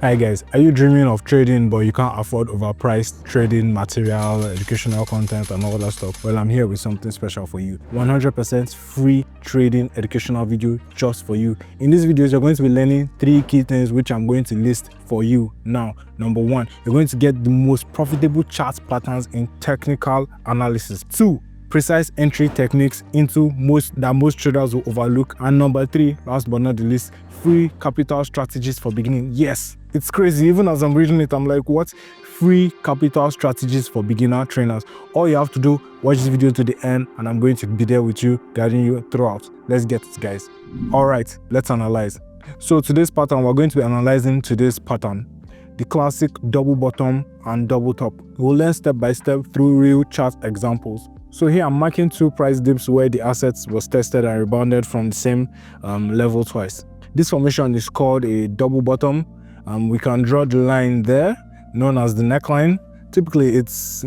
Hi guys, are you dreaming of trading but you can't afford overpriced trading material, educational content and all that stuff? Well, I'm here with something special for you. 100% free trading educational video just for you. In these videos, you're going to be learning 3 key things which I'm going to list for you now. Number 1, you're going to get the most profitable chart patterns in technical analysis. 2, precise entry techniques into most traders will overlook. And number 3, last but not the least, free capital strategies for beginning. Yes, it's crazy. Even as I'm reading it, I'm like, what? Free capital strategies for beginner trainers. All you have to do, watch this video to the end and I'm going to be there with you, guiding you throughout. Let's get it, guys. All right, let's analyze. So today's pattern, we're going to be analyzing today's pattern, the classic double bottom and double top. We'll learn step by step through real chart examples. So here I'm marking 2 price dips where the assets was tested and rebounded from the same level twice. This formation is called a double bottom. We can draw the line there, known as the neckline. Typically, its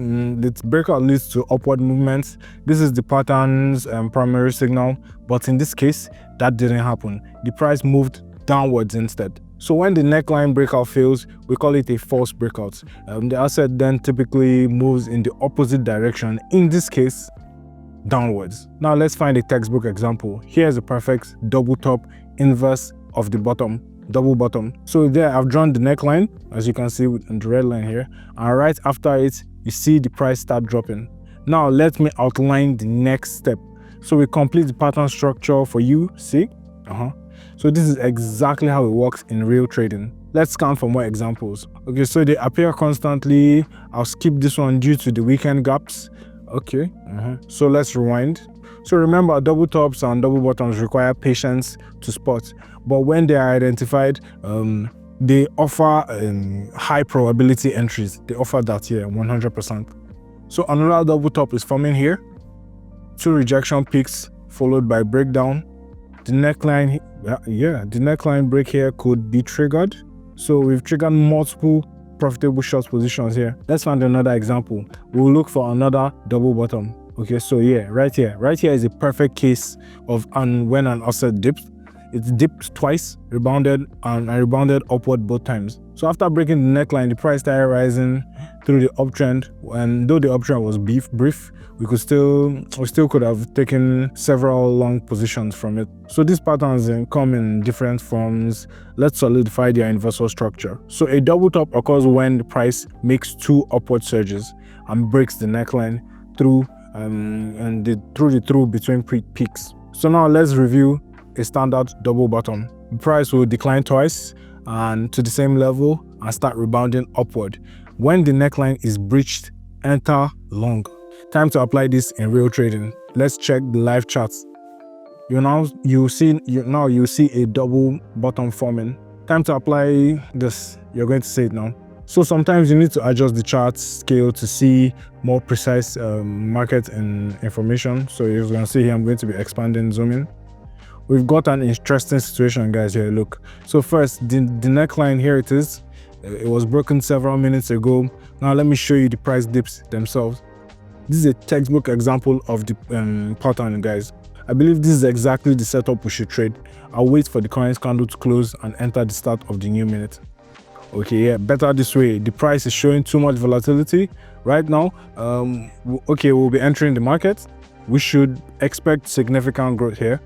breakout leads to upward movements. This is the pattern's primary signal, but in this case, that didn't happen. The price moved downwards instead. So when the neckline breakout fails, we call it a false breakout. The asset then typically moves in the opposite direction, in this case, downwards. Now let's find a textbook example. Here's a perfect double top inverse of the bottom, double bottom. So there I've drawn the neckline, as you can see with the red line here, and right after it, you see the price start dropping. Now let me outline the next step. So we complete the pattern structure for you, see? So this is exactly how it works in real trading. Let's scan for more examples. Okay, so they appear constantly. I'll skip this one due to the weekend gaps. Okay, so let's rewind. So remember, double tops and double bottoms require patience to spot, but when they are identified, they offer high probability entries. They offer that here, 100%. So another double top is forming here. 2 rejection peaks followed by breakdown. The neckline, the neckline break here could be triggered. So we've triggered multiple profitable short positions here. Let's find another example. We'll look for another double bottom. Okay, so yeah, right here is a perfect case of when an asset dipped. It dipped twice, rebounded, and rebounded upward both times. So after breaking the neckline, the price started rising through the uptrend, and though the uptrend was brief, we still could have taken several long positions from it. So these patterns come in different forms. Let's solidify their inversal structure. So a double top occurs when the price makes 2 upward surges and breaks the neckline through the through between peaks. So now let's review a standard double bottom. The price will decline twice and to the same level and start rebounding upward. When the neckline is breached, enter long. Time to apply this in real trading. Let's check the live charts. You see a double bottom forming. Time to apply this. You're going to see it now. So sometimes you need to adjust the chart scale to see more precise market information. So you're going to see here, I'm going to be expanding, zooming. We've got an interesting situation, guys, here. Look. So first, the neckline, here it is. It was broken several minutes ago. Now let me show you the price dips themselves. This is a textbook example of the pattern, guys. I believe this is exactly the setup we should trade. I'll wait for the current candle to close and enter the start of the new minute. Okay, yeah, better this way. The price is showing too much volatility right now. Okay, we'll be entering the market. We should expect significant growth here,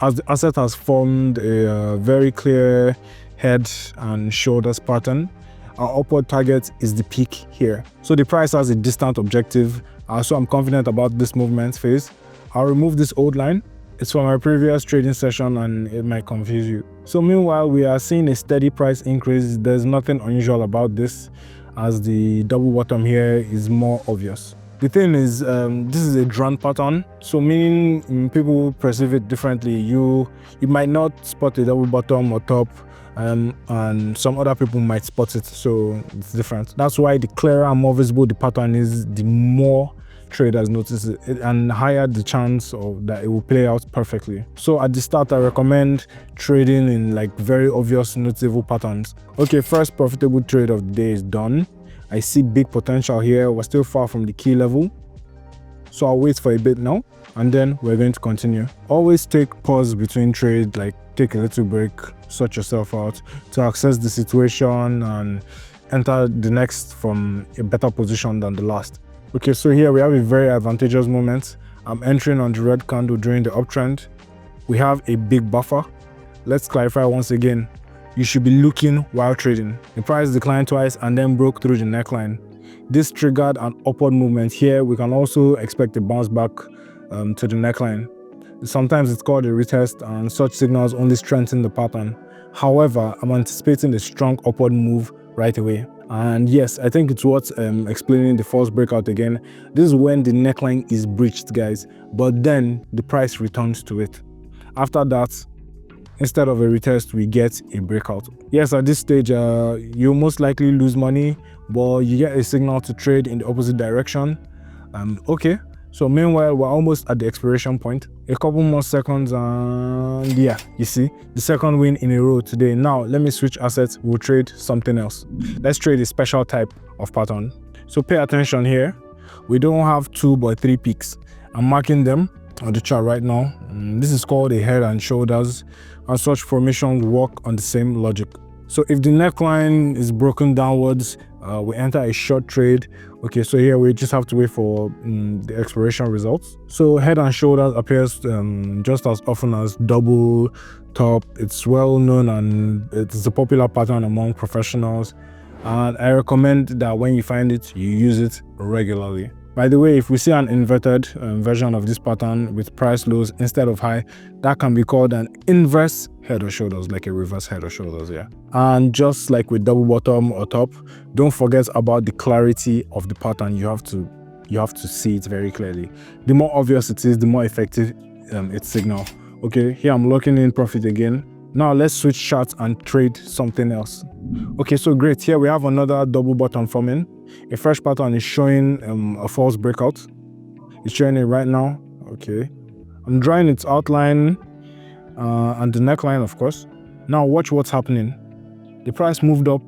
as the asset has formed a very clear head and shoulders pattern. Our upward target is the peak here. So the price has a distant objective. So I'm confident about this movement phase. I'll remove this old line. It's from my previous trading session and it might confuse you. So meanwhile, we are seeing a steady price increase. There's nothing unusual about this, as the double bottom here is more obvious. The thing is, this is a drawn pattern, so meaning people perceive it differently. You might not spot a double bottom or top, and some other people might spot it, so it's different. That's why the clearer and more visible the pattern is, the more traders notice it and higher the chance of that it will play out perfectly. So at the start, I recommend trading in like very obvious noticeable patterns. Okay, first profitable trade of the day is done. I see big potential here. We're still far from the key level, so I'll wait for a bit now and then we're going to continue. Always take pause between trades, like take a little break, sort yourself out to access the situation and enter the next from a better position than the last. Okay, so here we have a very advantageous moment. I'm entering on the red candle during the uptrend. We have a big buffer. Let's clarify once again. You should be looking while trading. The price declined twice and then broke through the neckline. This triggered an upward movement here. We can also expect a bounce back to the neckline. Sometimes it's called a retest, and such signals only strengthen the pattern. However, I'm anticipating a strong upward move right away. And yes, I think it's worth explaining the false breakout again. This is when the neckline is breached, guys, but then the price returns to it. After that, instead of a retest, we get a breakout. Yes, at this stage, you most likely lose money, but you get a signal to trade in the opposite direction. Okay, so meanwhile, we're almost at the expiration point. A couple more seconds, and yeah, you see, the second win in a row today. Now, let me switch assets. We'll trade something else. Let's trade a special type of pattern. So pay attention here. We don't have 2 but 3 peaks. I'm marking them on the chart right now. This is called a head and shoulders, and such formations work on the same logic. So if the neckline is broken downwards, we enter a short trade. Okay, so here we just have to wait for the expiration results. So head and shoulders appears just as often as double top. It's well known and it's a popular pattern among professionals, and I recommend that when you find it, you use it regularly. By the way, if we see an inverted version of this pattern with price lows instead of high, that can be called an inverse head or shoulders, like a reverse head or shoulders, yeah. And just like with double bottom or top, don't forget about the clarity of the pattern. You have to see it very clearly. The more obvious it is, the more effective its signal. Okay, here I'm locking in profit again. Now let's switch charts and trade something else. Okay, so great. Here we have another double bottom forming. A fresh pattern is showing a false breakout. It's showing it right now. Okay, I'm drawing its outline and the neckline, of course. Now watch what's happening. The price moved up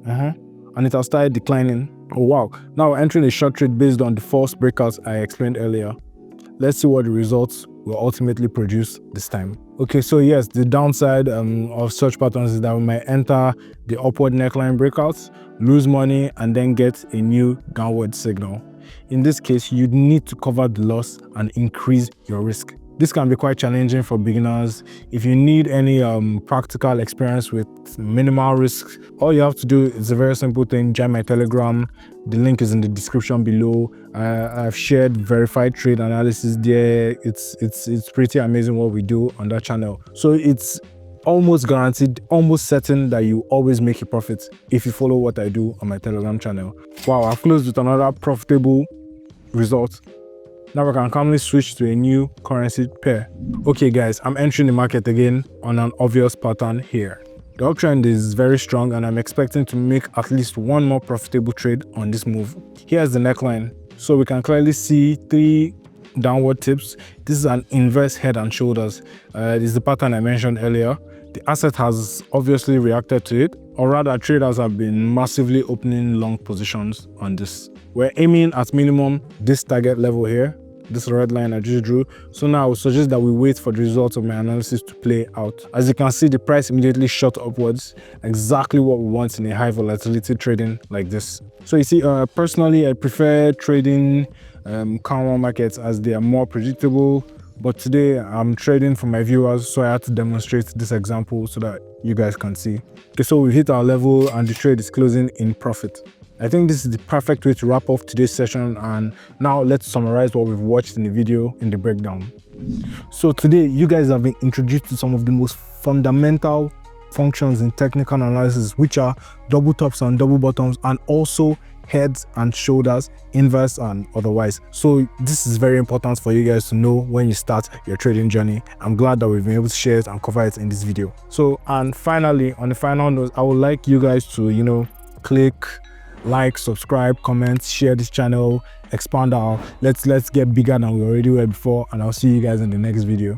and it has started declining. Oh wow. Now we're entering a short trade based on the false breakouts I explained earlier. Let's see what the results will ultimately produce this time. Okay, so yes, the downside of such patterns is that we might enter the upward neckline breakouts, lose money, and then get a new downward signal. In this case, you'd need to cover the loss and increase your risk. This can be quite challenging for beginners. If you need any practical experience with minimal risk, all you have to do is a very simple thing. Join my Telegram. The link is in the description below. I've shared verified trade analysis there. It's pretty amazing what we do on that channel. So it's almost guaranteed, almost certain that you always make a profit if you follow what I do on my Telegram channel. Wow, I've closed with another profitable result. Now we can calmly switch to a new currency pair. Okay guys, I'm entering the market again on an obvious pattern here. The uptrend is very strong and I'm expecting to make at least one more profitable trade on this move. Here's the neckline. So we can clearly see 3 downward tips. This is an inverse head and shoulders. This is the pattern I mentioned earlier. The asset has obviously reacted to it, or rather traders have been massively opening long positions on this. We're aiming at minimum this target level here, this red line I just drew. So now I would suggest that we wait for the results of my analysis to play out. As you can see, the price immediately shot upwards, exactly what we want in a high volatility trading like this. So you see, personally, I prefer trading calmer markets as they are more predictable. But today I'm trading for my viewers, so I had to demonstrate this example so that you guys can see. Okay, so we hit our level and the trade is closing in profit. I think this is the perfect way to wrap off today's session, and now let's summarize what we've watched in the video in the breakdown. So today you guys have been introduced to some of the most fundamental functions in technical analysis, which are double tops and double bottoms, and also heads and shoulders, inverse and otherwise. So this is very important for you guys to know when you start your trading journey. I'm glad that we've been able to share it and cover it in this video. So, and finally, on the final note, I would like you guys to, click like, subscribe, comment, share this channel, expand our, let's get bigger than we already were before, and I'll see you guys in the next video.